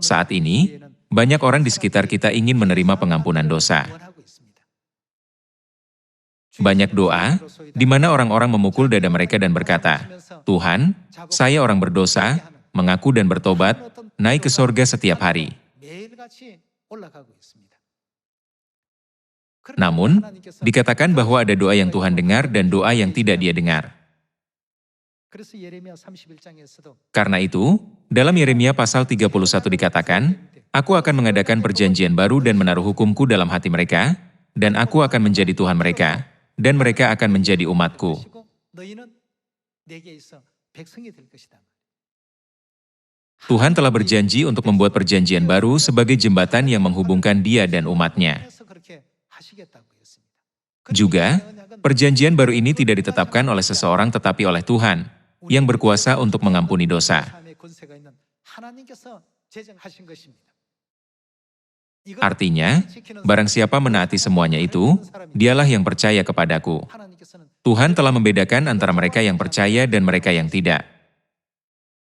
Saat ini, banyak orang di sekitar kita ingin menerima pengampunan dosa. Banyak doa, di mana orang-orang memukul dada mereka dan berkata, "Tuhan, saya orang berdosa, mengaku dan bertobat, naik ke sorga setiap hari." Namun, dikatakan bahwa ada doa yang Tuhan dengar dan doa yang tidak Dia dengar. Karena itu, dalam Yeremia pasal 31 dikatakan, "Aku akan mengadakan perjanjian baru dan menaruh hukumku dalam hati mereka, dan aku akan menjadi Tuhan mereka, dan mereka akan menjadi umatku." Tuhan telah berjanji untuk membuat perjanjian baru sebagai jembatan yang menghubungkan Dia dan umatnya. Juga, perjanjian baru ini tidak ditetapkan oleh seseorang tetapi oleh Tuhan, yang berkuasa untuk mengampuni dosa. Artinya, barang siapa menaati semuanya itu, dialah yang percaya kepadaku. Tuhan telah membedakan antara mereka yang percaya dan mereka yang tidak.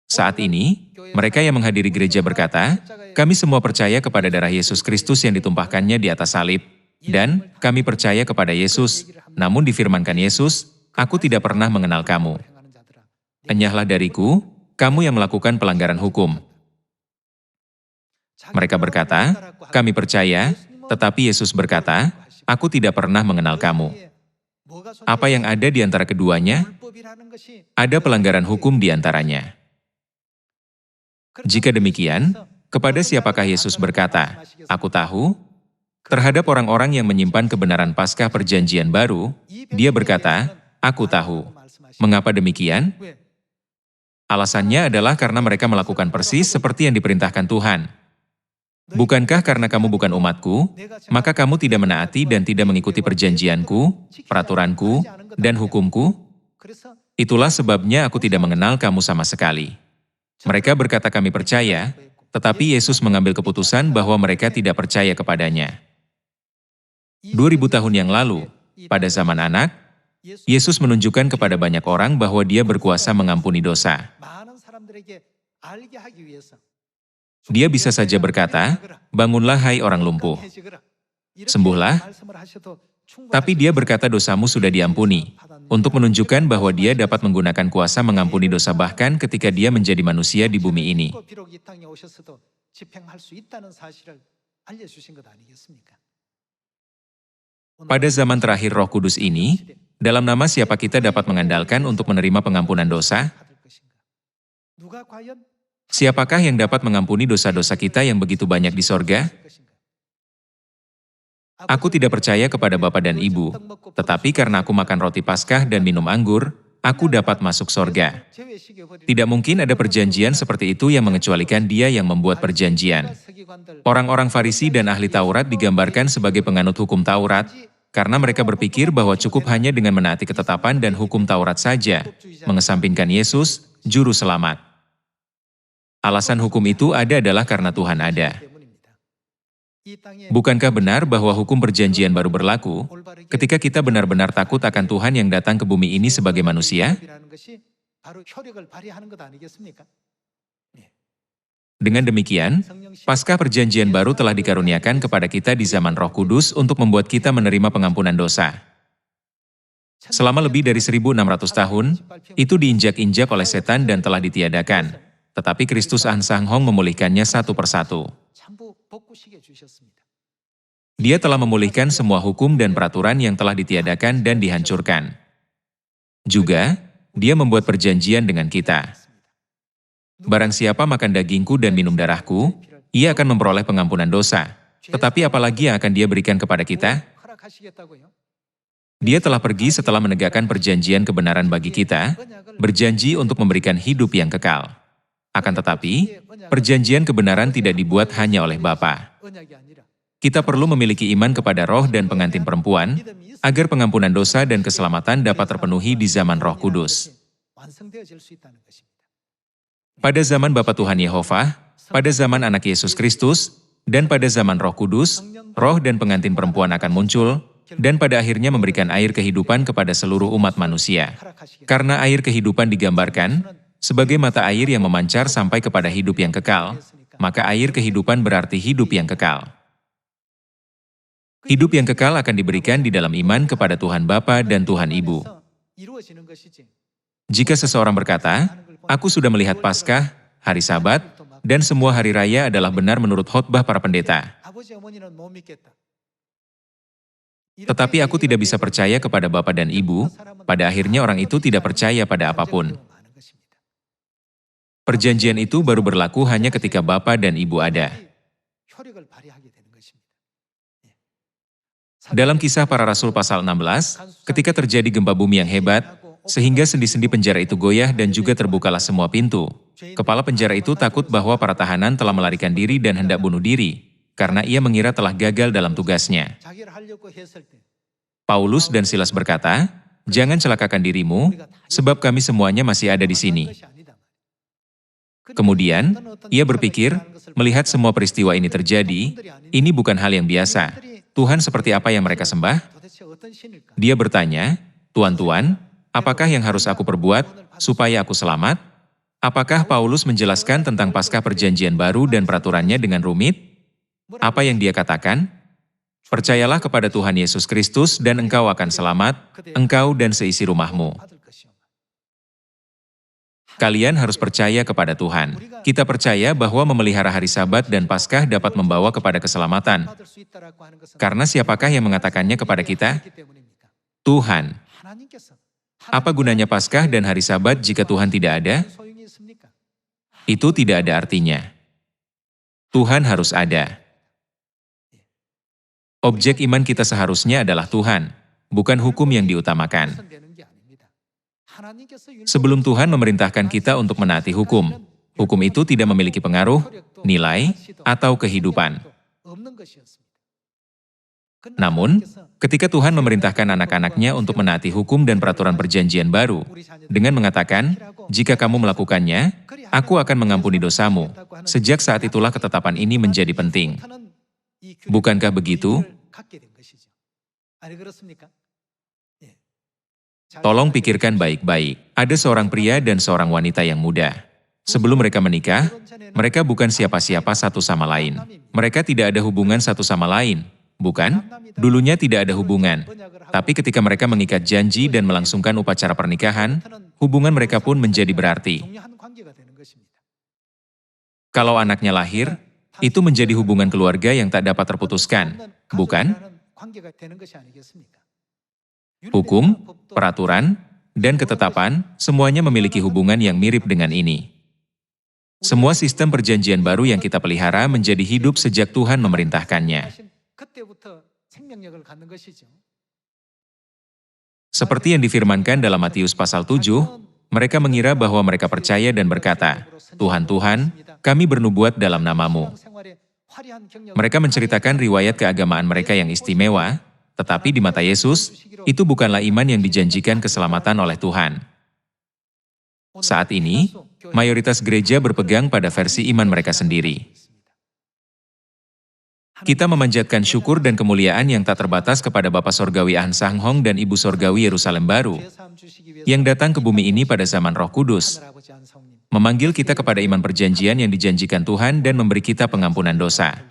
Saat ini, mereka yang menghadiri gereja berkata, "Kami semua percaya kepada darah Yesus Kristus yang ditumpahkannya di atas salib, dan kami percaya kepada Yesus, namun difirmankan Yesus, 'Aku tidak pernah mengenal kamu. Enyahlah dariku, kamu yang melakukan pelanggaran hukum.'" Mereka berkata, "Kami percaya," tetapi Yesus berkata, "Aku tidak pernah mengenal kamu." Apa yang ada di antara keduanya? Ada pelanggaran hukum di antaranya. Jika demikian, kepada siapakah Yesus berkata, "Aku tahu"? Terhadap orang-orang yang menyimpan kebenaran Paskah Perjanjian Baru, Dia berkata, "Aku tahu." Mengapa demikian? Alasannya adalah karena mereka melakukan persis seperti yang diperintahkan Tuhan. "Bukankah karena kamu bukan umatku, maka kamu tidak menaati dan tidak mengikuti perjanjianku, peraturanku, dan hukumku? Itulah sebabnya aku tidak mengenal kamu sama sekali." Mereka berkata kami percaya, tetapi Yesus mengambil keputusan bahwa mereka tidak percaya kepadanya. 2000 tahun yang lalu, pada zaman Anak, Yesus menunjukkan kepada banyak orang bahwa Dia berkuasa mengampuni dosa. Dia bisa saja berkata, "Bangunlah hai orang lumpuh. Sembuhlah." Tapi Dia berkata dosamu sudah diampuni, untuk menunjukkan bahwa Dia dapat menggunakan kuasa mengampuni dosa bahkan ketika Dia menjadi manusia di bumi ini. Pada zaman terakhir Roh Kudus ini, dalam nama siapa kita dapat mengandalkan untuk menerima pengampunan dosa? Siapakah yang dapat mengampuni dosa-dosa kita yang begitu banyak di sorga? Aku tidak percaya kepada Bapa dan Ibu, tetapi karena aku makan roti Paskah dan minum anggur, aku dapat masuk sorga. Tidak mungkin ada perjanjian seperti itu yang mengecualikan Dia yang membuat perjanjian. Orang-orang Farisi dan ahli Taurat digambarkan sebagai penganut hukum Taurat, karena mereka berpikir bahwa cukup hanya dengan menaati ketetapan dan hukum Taurat saja, mengesampingkan Yesus, Juru Selamat. Alasan hukum itu ada adalah karena Tuhan ada. Bukankah benar bahwa hukum perjanjian baru berlaku ketika kita benar-benar takut akan Tuhan yang datang ke bumi ini sebagai manusia? Dengan demikian, Paskah Perjanjian Baru telah dikaruniakan kepada kita di zaman Roh Kudus untuk membuat kita menerima pengampunan dosa. Selama lebih dari 1600 tahun, itu diinjak-injak oleh setan dan telah ditiadakan, tetapi Kristus Ansang Hong memulihkannya satu persatu. Dia telah memulihkan semua hukum dan peraturan yang telah ditiadakan dan dihancurkan. Juga, Dia membuat perjanjian dengan kita. Barang siapa makan dagingku dan minum darahku, ia akan memperoleh pengampunan dosa. Tetapi apalagi yang akan Dia berikan kepada kita? Dia telah pergi setelah menegakkan perjanjian kebenaran bagi kita, berjanji untuk memberikan hidup yang kekal. Akan tetapi, perjanjian kebenaran tidak dibuat hanya oleh Bapa. Kita perlu memiliki iman kepada Roh dan pengantin perempuan, agar pengampunan dosa dan keselamatan dapat terpenuhi di zaman Roh Kudus. Pada zaman Bapa Tuhan Yehova, pada zaman Anak Yesus Kristus, dan pada zaman Roh Kudus, Roh dan pengantin perempuan akan muncul, dan pada akhirnya memberikan air kehidupan kepada seluruh umat manusia. Karena air kehidupan digambarkan sebagai mata air yang memancar sampai kepada hidup yang kekal, maka air kehidupan berarti hidup yang kekal. Hidup yang kekal akan diberikan di dalam iman kepada Tuhan Bapa dan Tuhan Ibu. Jika seseorang berkata, "Aku sudah melihat Paskah, hari Sabat, dan semua hari raya adalah benar menurut khotbah para pendeta. Tetapi aku tidak bisa percaya kepada Bapa dan Ibu," pada akhirnya orang itu tidak percaya pada apapun. Perjanjian itu baru berlaku hanya ketika Bapa dan Ibu ada. Dalam Kisah Para Rasul pasal 16, ketika terjadi gempa bumi yang hebat, sehingga sendi-sendi penjara itu goyah dan juga terbukalah semua pintu. Kepala penjara itu takut bahwa para tahanan telah melarikan diri dan hendak bunuh diri, karena ia mengira telah gagal dalam tugasnya. Paulus dan Silas berkata, "Jangan celakakan dirimu, sebab kami semuanya masih ada di sini." Kemudian, ia berpikir, melihat semua peristiwa ini terjadi, ini bukan hal yang biasa. Tuhan seperti apa yang mereka sembah? Dia bertanya, "Tuan-tuan, apakah yang harus aku perbuat supaya aku selamat?" Apakah Paulus menjelaskan tentang Paskah Perjanjian Baru dan peraturannya dengan rumit? Apa yang dia katakan? "Percayalah kepada Tuhan Yesus Kristus dan engkau akan selamat, engkau dan seisi rumahmu." Kalian harus percaya kepada Tuhan. Kita percaya bahwa memelihara hari Sabat dan Paskah dapat membawa kepada keselamatan. Karena siapakah yang mengatakannya kepada kita? Tuhan. Apa gunanya Paskah dan hari Sabat jika Tuhan tidak ada? Itu tidak ada artinya. Tuhan harus ada. Objek iman kita seharusnya adalah Tuhan, bukan hukum yang diutamakan. Sebelum Tuhan memerintahkan kita untuk menaati hukum, hukum itu tidak memiliki pengaruh, nilai, atau kehidupan. Namun, ketika Tuhan memerintahkan anak-anaknya untuk menaati hukum dan peraturan perjanjian baru, dengan mengatakan, "Jika kamu melakukannya, aku akan mengampuni dosamu," sejak saat itulah ketetapan ini menjadi penting. Bukankah begitu? Tolong pikirkan baik-baik. Ada seorang pria dan seorang wanita yang muda. Sebelum mereka menikah, mereka bukan siapa-siapa satu sama lain. Mereka tidak ada hubungan satu sama lain, bukan? Dulunya tidak ada hubungan. Tapi ketika mereka mengikat janji dan melangsungkan upacara pernikahan, hubungan mereka pun menjadi berarti. Kalau anaknya lahir, itu menjadi hubungan keluarga yang tak dapat terputuskan, bukan? Hukum, peraturan, dan ketetapan, semuanya memiliki hubungan yang mirip dengan ini. Semua sistem perjanjian baru yang kita pelihara menjadi hidup sejak Tuhan memerintahkannya. Seperti yang difirmankan dalam Matius pasal 7, mereka mengira bahwa mereka percaya dan berkata, "Tuhan, Tuhan, kami bernubuat dalam namamu." Mereka menceritakan riwayat keagamaan mereka yang istimewa, tetapi di mata Yesus, itu bukanlah iman yang dijanjikan keselamatan oleh Tuhan. Saat ini, mayoritas gereja berpegang pada versi iman mereka sendiri. Kita memanjatkan syukur dan kemuliaan yang tak terbatas kepada Bapa Sorgawi Ahn Sang Hong dan Ibu Sorgawi Yerusalem Baru, yang datang ke bumi ini pada zaman Roh Kudus, memanggil kita kepada iman perjanjian yang dijanjikan Tuhan dan memberi kita pengampunan dosa.